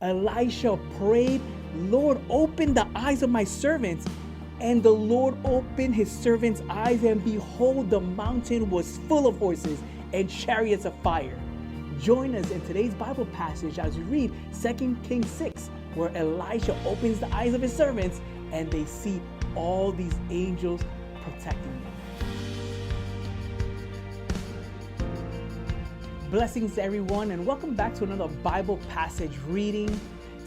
Elisha prayed, Lord, open the eyes of my servants. And the Lord opened his servant's eyes, and behold, the mountain was full of horses and chariots of fire. Join us in today's Bible passage as we read 2 Kings 6, where Elisha opens the eyes of his servants and they see all these angels protecting them. Blessings to everyone, and welcome back to another Bible passage reading.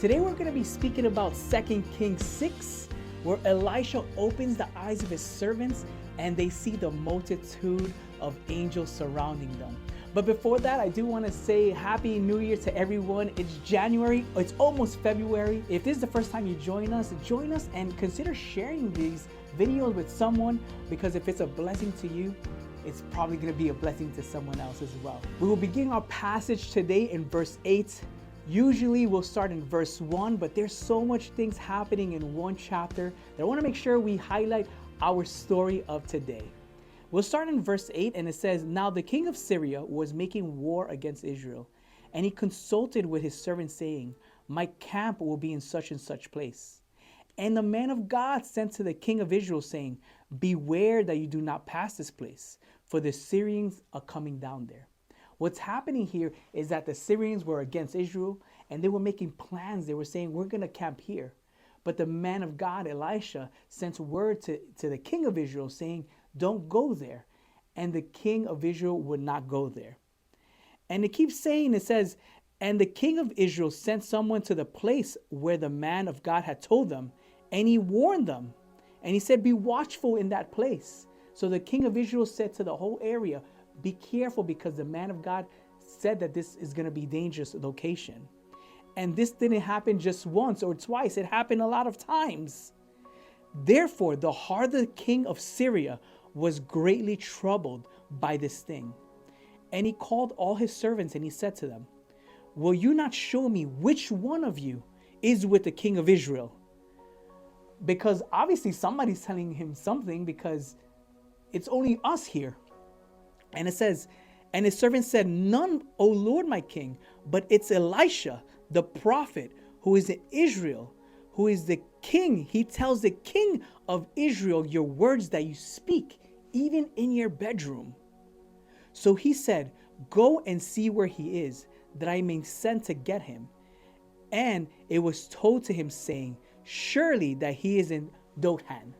Today we're going to be speaking about 2 Kings 6, where Elisha opens the eyes of his servants and they see the multitude of angels surrounding them. But before that, I do want to say Happy New Year to everyone. It's January, it's almost February. If this is the first time you join us and consider sharing these videos with someone, because if it's a blessing to you, it's probably going to be a blessing to someone else as well. We will begin our passage today in verse 8. Usually we'll start in verse 1, but there's so much things happening in one chapter that I want to make sure we highlight our story of today. We'll start in verse 8, and it says, Now the king of Syria was making war against Israel, and he consulted with his servants, saying, My camp will be in such and such place. And the man of God sent to the king of Israel, saying, Beware that you do not pass this place, for the Syrians are coming down there. What's happening here is that the Syrians were against Israel, and they were making plans. They were saying, we're going to camp here. But the man of God, Elisha, sent word to the king of Israel saying, don't go there. And the king of Israel would not go there. And it keeps saying, it says, and the king of Israel sent someone to the place where the man of God had told them, and he warned them. And he said, be watchful in that place. So the king of Israel said to the whole area, be careful, because the man of God said that this is going to be a dangerous location. And this didn't happen just once or twice. It happened a lot of times. Therefore, the heart of the king of Syria was greatly troubled by this thing. And he called all his servants and he said to them, will you not show me which one of you is with the king of Israel? Because obviously somebody's telling him something, because it's only us here. And it says, and his servant said, none, O Lord, my king, but it's Elisha, the prophet, who is in Israel, who is the king. He tells the king of Israel your words that you speak, even in your bedroom. So he said, go and see where he is, that I may send to get him. And it was told to him, saying, surely that he is in Dothan.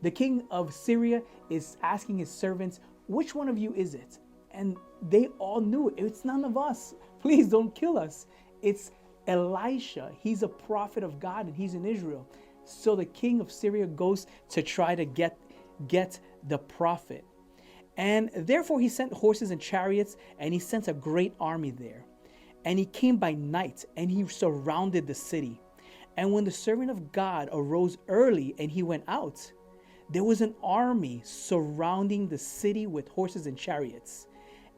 The king of Syria is asking his servants, which one of you is it? And they all knew it. It's none of us. Please don't kill us. It's Elisha. He's a prophet of God and he's in Israel. So the king of Syria goes to try to get the prophet. And therefore he sent horses and chariots, and he sent a great army there. And he came by night, and he surrounded the city. And when the servant of God arose early and he went out, there was an army surrounding the city with horses and chariots.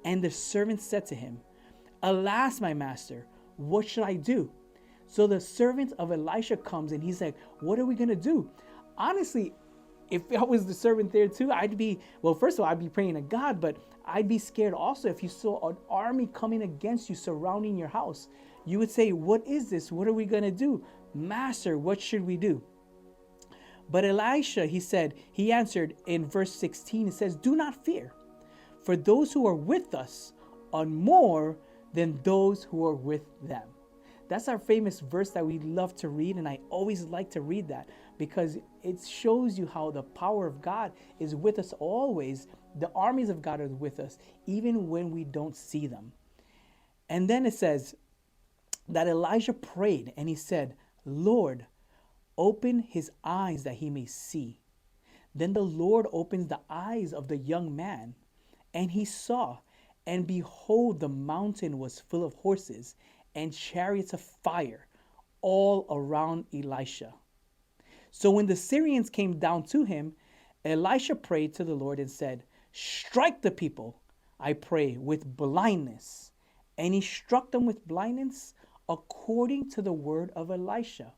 And the servant said to him, alas, my master, what shall I do? So the servant of Elisha comes and he's like, what are we going to do? Honestly, if I was the servant there too, I'd be, well, first of all, I'd be praying to God, but I'd be scared also if you saw an army coming against you, surrounding your house. You would say, what is this? What are we going to do? Master, what should we do? But Elisha, he answered in verse 16, it says, do not fear, for those who are with us are more than those who are with them. That's our famous verse that we love to read, and I always like to read that because it shows you how the power of God is with us always. The armies of God are with us, even when we don't see them. And then it says that Elijah prayed and he said, Lord, open his eyes that he may see. Then the Lord opens the eyes of the young man, and he saw, and behold, the mountain was full of horses and chariots of fire all around Elisha. So when the Syrians came down to him, Elisha prayed to the Lord and said, strike the people, I pray, with blindness. And he struck them with blindness according to the word of Elisha.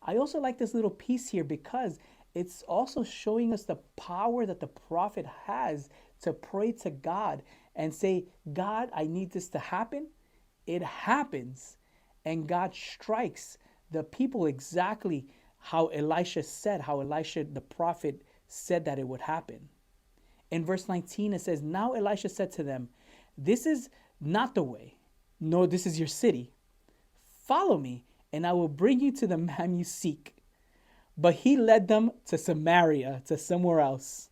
I also like this little piece here because it's also showing us the power that the prophet has to pray to God and say, God, I need this to happen. It happens. and God strikes the people exactly how Elisha said, how Elisha the prophet said that it would happen. In verse 19, it says, "Now Elisha said to them, 'This is not the way, nor this is your city. Follow me, and I will bring you to the man you seek.' But he led them to Samaria, to somewhere else.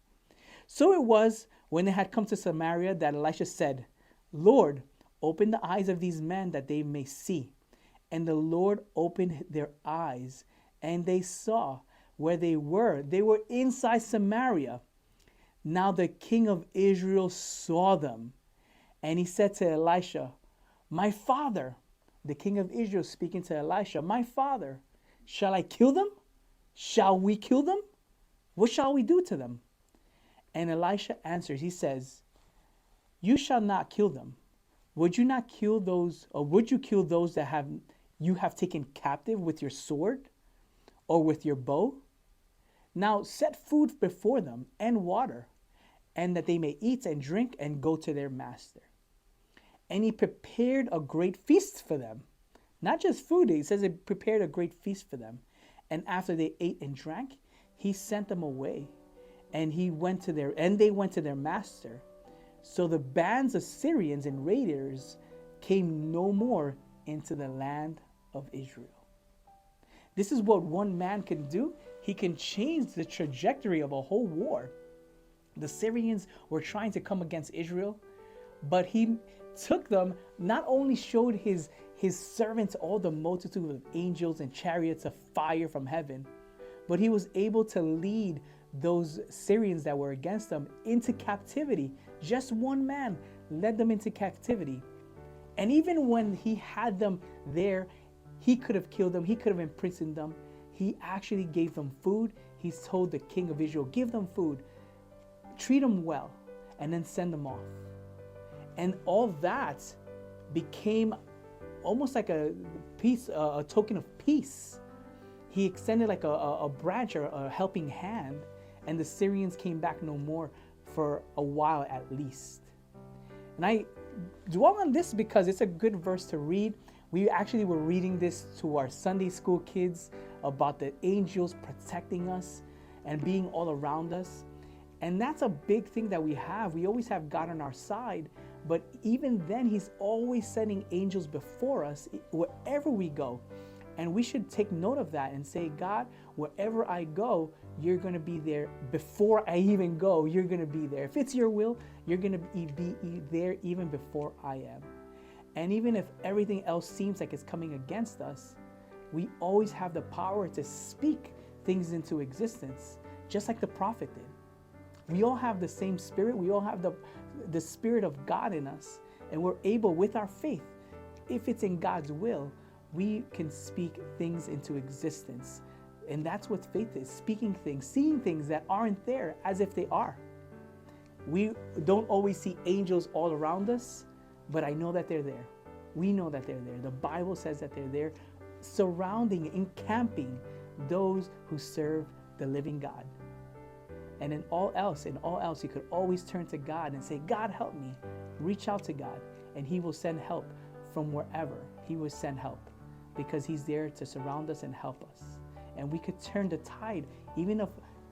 So it was when they had come to Samaria that Elisha said, 'Lord, open the eyes of these men that they may see.' And the Lord opened their eyes, and they saw where they were. They were inside Samaria. Now the king of Israel saw them, and he said to Elisha, 'My father,'" the king of Israel speaking to Elisha, "'My father, shall I kill them? Shall we kill them? What shall we do to them?' And Elisha answers, he says, 'You shall not kill them. Would you not kill those, or would you kill those that you have taken captive with your sword or with your bow? Now set food before them and water, and that they may eat and drink and go to their master.' And he prepared a great feast for them." Not just food, he says he prepared a great feast for them. "And after they ate and drank, he sent them away, and they went to their master. So the bands of Syrians and raiders came no more into the land of Israel." This is what one man can do. He can change the trajectory of a whole war. The Syrians were trying to come against Israel, but he took them, not only showed his servants all the multitude of angels and chariots of fire from heaven, but he was able to lead those Syrians that were against them into captivity. Just one man led them into captivity. And even when he had them there, he could have killed them, he could have imprisoned them. He actually gave them food. He told the king of Israel, "Give them food, treat them well, and then send them off." And all that became almost like a token of peace. He extended like a branch or a helping hand, and the Syrians came back no more for a while at least. And I dwell on this because it's a good verse to read. We actually were reading this to our Sunday school kids about the angels protecting us and being all around us. And that's a big thing that we have. We always have God on our side, but even then, He's always sending angels before us wherever we go. And we should take note of that and say, "God, wherever I go, you're going to be there. Before I even go, you're going to be there. If it's your will, you're going to be there even before I am." And even if everything else seems like it's coming against us, we always have the power to speak things into existence, just like the prophet did. We all have the same spirit. We all have the spirit of God in us. And we're able, with our faith, if it's in God's will, we can speak things into existence. And that's what faith is, speaking things, seeing things that aren't there as if they are. We don't always see angels all around us, but I know that they're there. We know that they're there. The Bible says that they're there, surrounding, encamping those who serve the living God. And in all else, you could always turn to God and say, "God, help me." Reach out to God, and He will send help from wherever. He will send help because He's there to surround us and help us. And we could turn the tide, even of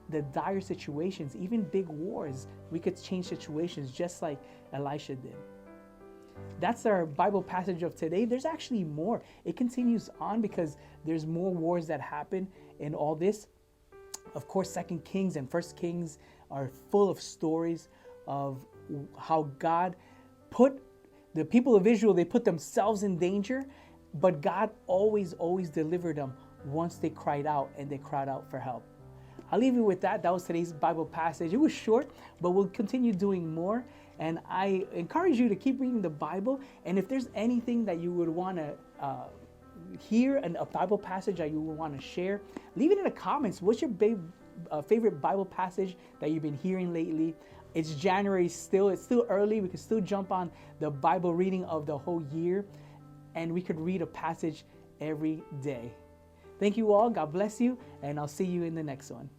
the dire situations, even big wars. We could change situations just like Elisha did. That's our Bible passage of today. There's actually more. It continues on because there's more wars that happen in all this. Of course, 2 Kings and 1 Kings are full of stories of how God put the people of Israel, they put themselves in danger, but God always delivered them once they cried out, and they cried out for help. I'll leave you with that. That was today's Bible passage. It was short, but we'll continue doing more. And I encourage you to keep reading the Bible. And if there's anything that you would want to hear, a Bible passage that you would want to share, leave it in the comments. What's your favorite Bible passage that you've been hearing lately? It's January still. It's still early. We can still jump on the Bible reading of the whole year, and we could read a passage every day. Thank you all. God bless you, and I'll see you in the next one.